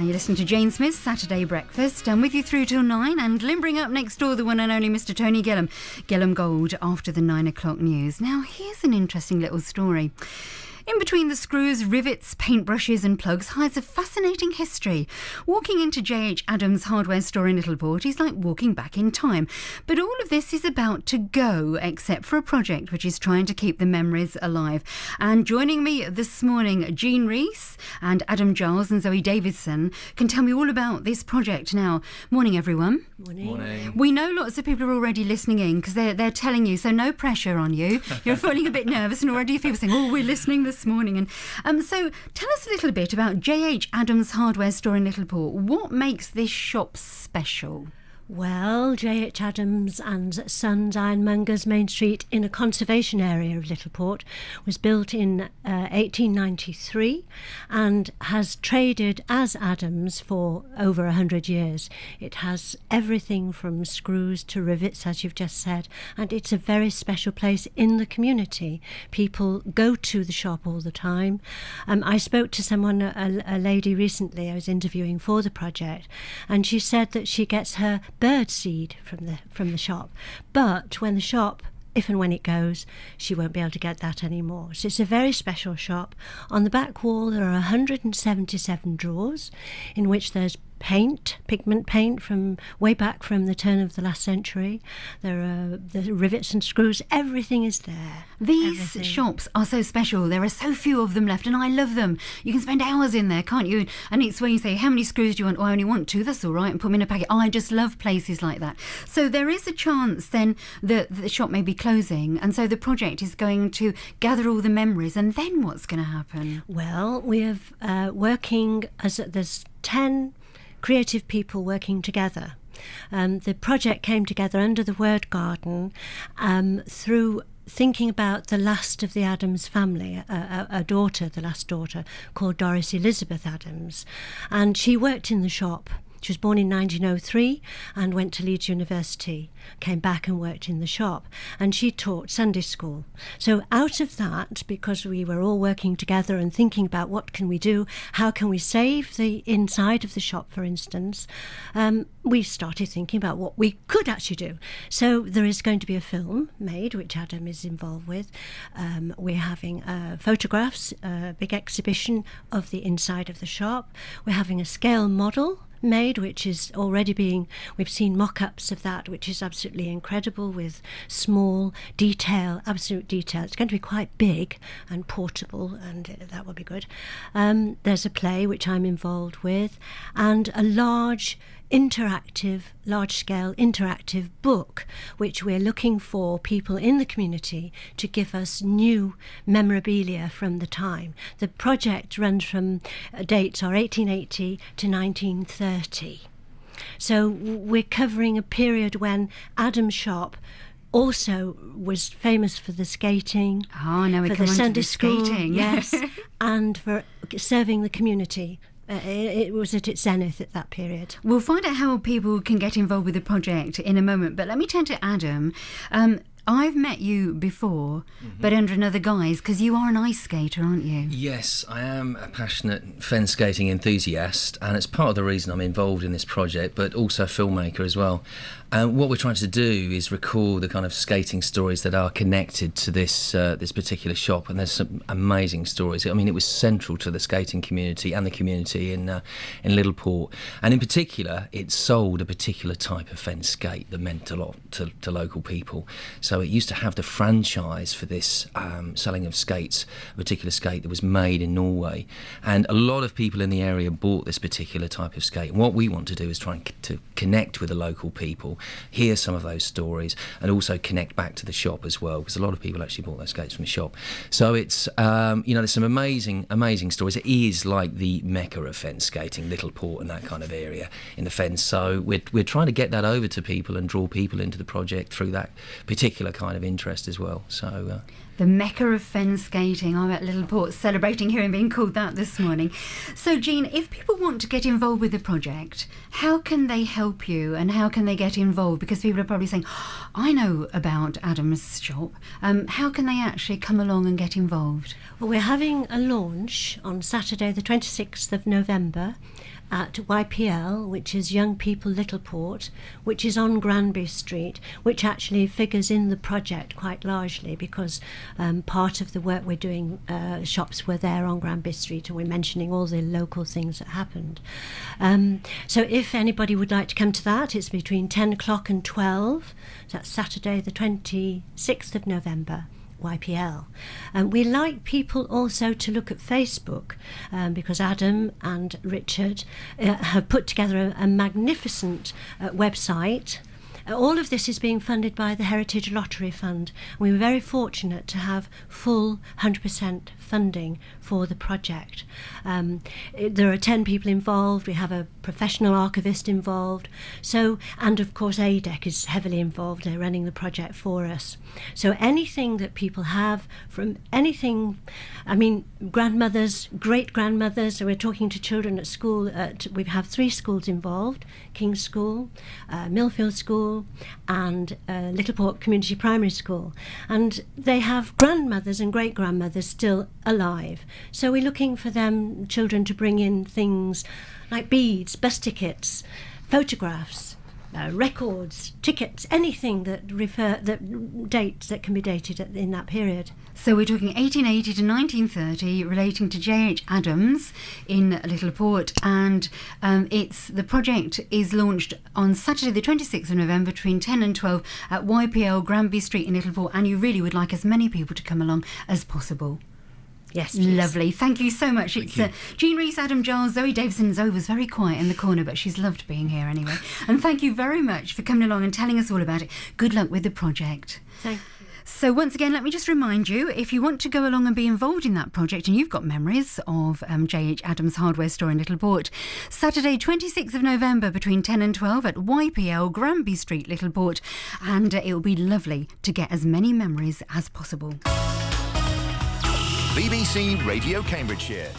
You listen to Jane Smith's Saturday Breakfast. I'm with you through till 9, and limbering up next door, the one and only Mr. Tony Gillam. Gillam Gold after the 9 o'clock news. Now, here's an interesting little story. In between the screws, rivets, paintbrushes and plugs hides a fascinating history. Walking into J.H.Adams hardware store in Littleport is like walking back in time. But all of this is about to go, except for a project which is trying to keep the memories alive. And joining me this morning, Jean Rees and Adam Giles and Zoe Davidson can tell me all about this project now. Morning, everyone. Morning. We know lots of people are already listening in because they're telling you, so no pressure on you. You're feeling a bit nervous and already people saying, oh, we're listening this morning. And so tell us a little bit about J.H.Adams hardware store in Littleport. What makes this shop special? Well, J.H.Adams and Sons Ironmongers Main Street in a conservation area of Littleport was built in 1893 and has traded as Adams for over 100 years. It has everything from screws to rivets, as you've just said, and it's a very special place in the community. People go to the shop all the time. I spoke to someone, a lady recently I was interviewing for the project, and she said that she gets her bird seed from the shop, but when the shop, if and when it goes, she won't be able to get that anymore. So it's a very special shop. On the back wall there are 177 drawers in which there's pigment paint from way back from the turn of the last century. There are the rivets and screws, everything is there. These shops are so special. There are so few of them left and I love them. You can spend hours in there, can't you? And it's when you say, how many screws do you want? Oh, I only want 2, that's all right, and put them in a packet. I just love places like that. So there is a chance then that the shop may be closing, and so the project is going to gather all the memories, and then what's going to happen? Well, we have working as there's 10 creative people working together. The project came together under the word garden through thinking about the last of the Adams family, a daughter, the last daughter, called Doris Elizabeth Adams. And she worked in the shop. She was born in 1903 and went to Leeds University, came back and worked in the shop, and she taught Sunday school. So out of that, because we were all working together and thinking about what can we do, how can we save the inside of the shop, for instance, we started thinking about what we could actually do. So there is going to be a film made, which Adam is involved with. We're having photographs, a big exhibition of the inside of the shop. We're having a scale model made, which is already we've seen mock-ups of that, which is absolutely incredible, with small detail, absolute detail. It's going to be quite big and portable, and that will be good. There's a play which I'm involved with, and a large-scale interactive book, which we're looking for people in the community to give us new memorabilia from the time. The project runs from dates are 1880 to 1930. So we're covering a period when Adam's shop also was famous for the skating, now we for come the on Sunday to the school, skating. yes, and for serving the community. It was at its zenith at that period. We'll find out how people can get involved with the project in a moment, but let me turn to Adam. I've met you before, but under another guise, because you are an ice skater, aren't you? Yes, I am a passionate fence skating enthusiast, and it's part of the reason I'm involved in this project, but also a filmmaker as well. And what we're trying to do is record the kind of skating stories that are connected to this particular shop, and there's some amazing stories. I mean, it was central to the skating community and the community in Littleport, and in particular, it sold a particular type of fence skate that meant a lot to local people. So it used to have the franchise for this selling of skates, a particular skate that was made in Norway, and a lot of people in the area bought this particular type of skate. And what we want to do is try to connect with the local people, hear some of those stories, and also connect back to the shop as well, because a lot of people actually bought those skates from the shop. So it's there's some amazing stories. It is like the mecca of fence skating, Littleport and that kind of area in the fence. So we're trying to get that over to people and draw people into the project through that particular kind of interest as well. So The Mecca of fen skating. I'm at Littleport celebrating hearing being called that this morning. So, Jean, if people want to get involved with the project, how can they help you and how can they get involved? Because people are probably saying, I know about Adam's shop. How can they actually come along and get involved? Well, we're having a launch on Saturday, the 26th of November, at YPL, which is Young People Littleport, which is on Granby Street, which actually figures in the project quite largely because part of the work we're doing, shops were there on Granby Street, and we're mentioning all the local things that happened. So if anybody would like to come to that, it's between 10 o'clock and 12. So that's Saturday the 26th of November. YPL. We like people also to look at Facebook because Adam and Richard have put together a magnificent website. All of this is being funded by the Heritage Lottery Fund. We were very fortunate to have full 100% funding for the project. There are 10 people involved. We have a professional archivist involved. So, and of course ADEC is heavily involved. They're running the project for us. So anything that people have from anything, I mean, grandmothers, great-grandmothers, so we're talking to children at school. We have 3 schools involved, King's School, Millfield School, and Littleport Community Primary School. And they have grandmothers and great-grandmothers still alive. So we're looking for them, children, to bring in things like beads, bus tickets, photographs, records, tickets, anything that can be dated in that period. So we're talking 1880 to 1930, relating to J.H.Adams in Littleport, and the project is launched on Saturday the 26th of November between 10 and 12 at YPL Granby Street in Littleport, and you really would like as many people to come along as possible. Yes, please. Lovely. Thank you so much. It's Jean Rees-Adams, Giles, Zoe Davidson. Zoe was very quiet in the corner, but she's loved being here anyway. And thank you very much for coming along and telling us all about it. Good luck with the project. Thank you. So once again, let me just remind you, if you want to go along and be involved in that project and you've got memories of J.H.Adams hardware store in Littleport, Saturday 26th of November between 10 and 12 at YPL Granby Street, Littleport, and it will be lovely to get as many memories as possible. BBC Radio Cambridgeshire.